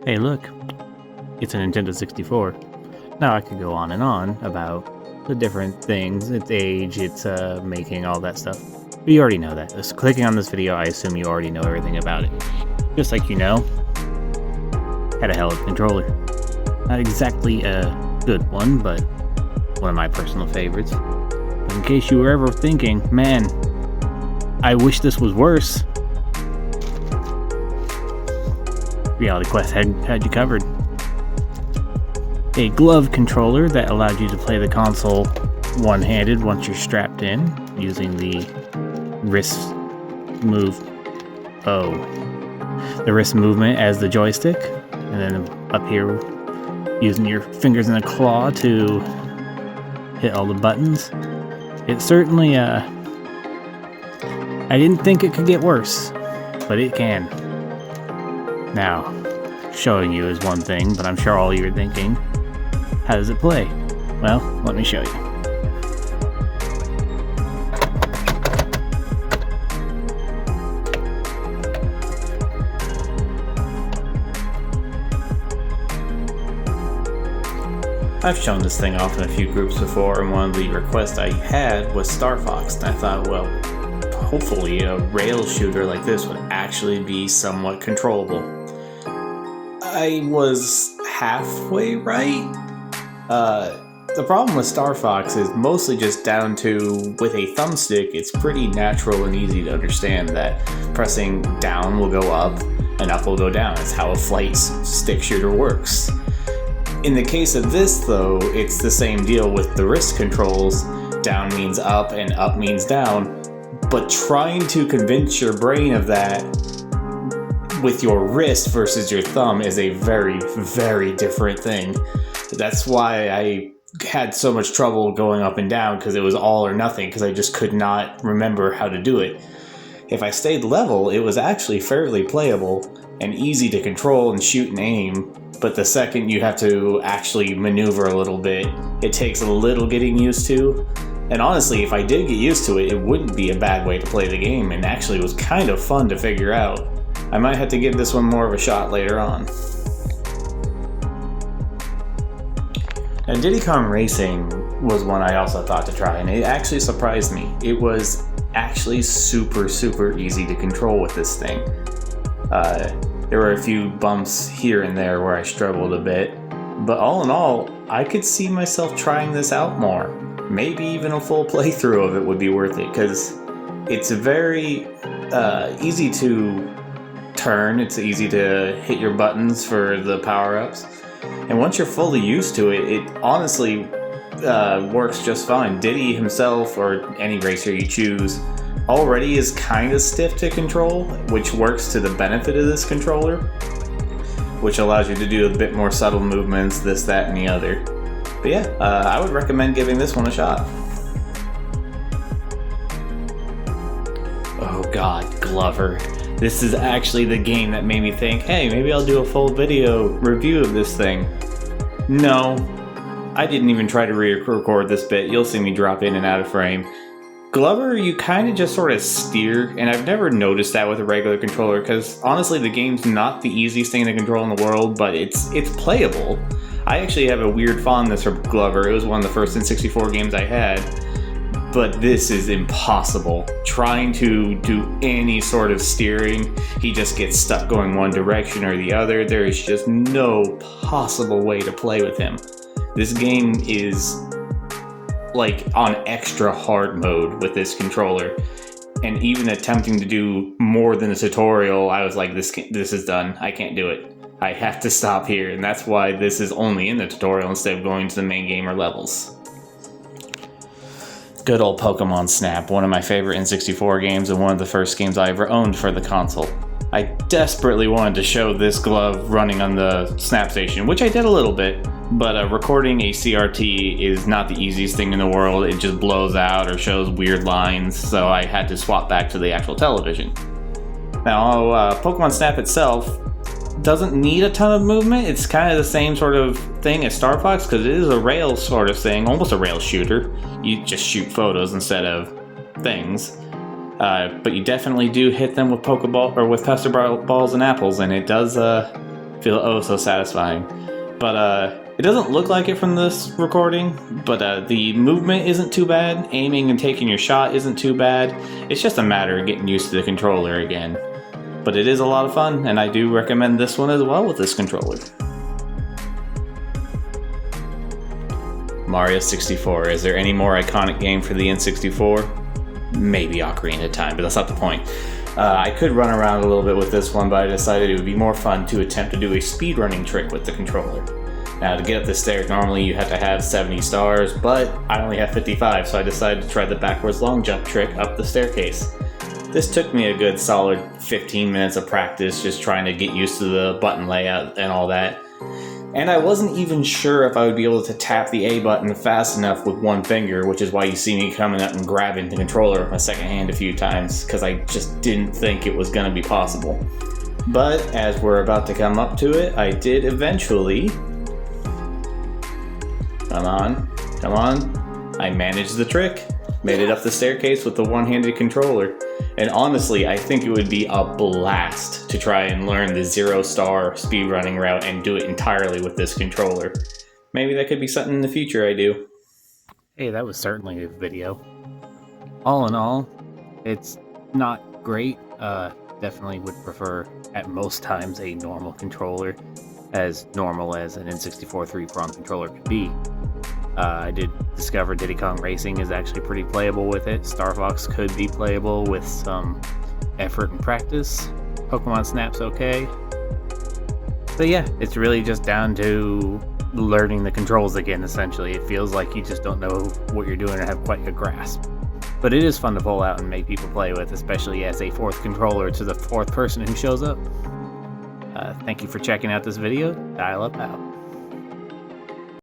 Hey look, it's a Nintendo 64. Now I could go on and on about the different things, its age, its making, all that stuff. But you already know that. Just clicking on this video, I assume you already know everything about it. Just like you know, had a hell of a controller. Not exactly a good one, but one of my personal favorites. But in case you were ever thinking, man, I wish this was worse, Reality Quest had you covered. A glove controller that allowed you to play the console one-handed once you're strapped in, using the wrist movement as the joystick, and then up here using your fingers and a claw to hit all the buttons. It certainly, I didn't think it could get worse, but it can. Now, showing you is one thing, but I'm sure all you're thinking, how does it play? Well, let me show you. I've shown this thing off in a few groups before, and one of the requests I had was Star Fox, and I thought, well, hopefully a rail shooter like this would actually be somewhat controllable. I was halfway right. The problem with Star Fox is mostly just down to, with a thumbstick, it's pretty natural and easy to understand that pressing down will go up and up will go down. It's how a flight stick shooter works. In the case of this, though, it's the same deal with the wrist controls. Down means up and up means down. But trying to convince your brain of that with your wrist versus your thumb is a very, very different thing. That's why I had so much trouble going up and down, because it was all or nothing, because I just could not remember how to do it. If I stayed level, it was actually fairly playable and easy to control and shoot and aim. But the second you have to actually maneuver a little bit, it takes a little getting used to. And honestly, if I did get used to it, it wouldn't be a bad way to play the game, and actually was kind of fun to figure out. I might have to give this one more of a shot later on. Now, Diddy Kong Racing was one I also thought to try, and it actually surprised me. It was actually super, super easy to control with this thing. There were a few bumps here and there where I struggled a bit, but all in all, I could see myself trying this out more. Maybe even a full playthrough of it would be worth it, because it's very easy to turn, it's easy to hit your buttons for the power-ups, and once you're fully used to it, it honestly works just fine. Diddy himself, or any racer you choose, already is kind of stiff to control, which works to the benefit of this controller, which allows you to do a bit more subtle movements, this, that, and the other. But yeah, I would recommend giving this one a shot. Oh god, Glover. This is actually the game that made me think, hey, maybe I'll do a full video review of this thing. No, I didn't even try to re-record this bit. You'll see me drop in and out of frame. Glover, you kind of just sort of steer, and I've never noticed that with a regular controller, because honestly the game's not the easiest thing to control in the world, but it's playable. I actually have a weird fondness for Glover. It was one of the first N64 games I had, but this is impossible. Trying to do any sort of steering, he just gets stuck going one direction or the other. There is just no possible way to play with him. This game is like on extra hard mode with this controller, and even attempting to do more than a tutorial, I was like, this is done. I can't do it. I have to stop here, and that's why this is only in the tutorial instead of going to the main game or levels. Good old Pokemon Snap, one of my favorite N64 games and one of the first games I ever owned for the console. I desperately wanted to show this glove running on the Snap Station, which I did a little bit, but recording a CRT is not the easiest thing in the world. It just blows out or shows weird lines, so I had to swap back to the actual television. Now, Pokemon Snap itself doesn't need a ton of movement. It's kind of the same sort of thing as Star Fox, because it is a rail sort of thing, almost a rail shooter. You just shoot photos instead of things. But you definitely do hit them with Pokeball or with Pester Balls and apples, and it does Feel oh so satisfying. But it doesn't look like it from this recording, but the movement isn't too bad. Aiming and taking your shot isn't too bad. It's just a matter of getting used to the controller again. But it is a lot of fun, and I do recommend this one as well with this controller. Mario 64. Is there any more iconic game for the N64? Maybe Ocarina of Time, but that's not the point. I could run around a little bit with this one, but I decided it would be more fun to attempt to do a speedrunning trick with the controller. Now, to get up the stairs, normally you have to have 70 stars, but I only have 55, so I decided to try the backwards long jump trick up the staircase. This took me a good solid 15 minutes of practice, just trying to get used to the button layout and all that. And I wasn't even sure if I would be able to tap the A button fast enough with one finger, which is why you see me coming up and grabbing the controller with my second hand a few times, because I just didn't think it was going to be possible. But as we're about to come up to it, I did eventually... Come on. I managed the trick. Made it up the staircase with the one-handed controller. And honestly, I think it would be a blast to try and learn the 0-star speedrunning route and do it entirely with this controller. Maybe that could be something in the future I do. Hey, that was certainly a video. All in all, it's not great. Definitely would prefer, at most times, a normal controller. As normal as an N64 3-prong controller could be. I did discover Diddy Kong Racing is actually pretty playable with it. Star Fox could be playable with some effort and practice. Pokemon Snap's okay. So yeah, it's really just down to learning the controls again, essentially. It feels like you just don't know what you're doing or have quite a grasp. But it is fun to pull out and make people play with, especially as a fourth controller to the fourth person who shows up. Thank you for checking out this video. Dial Up out.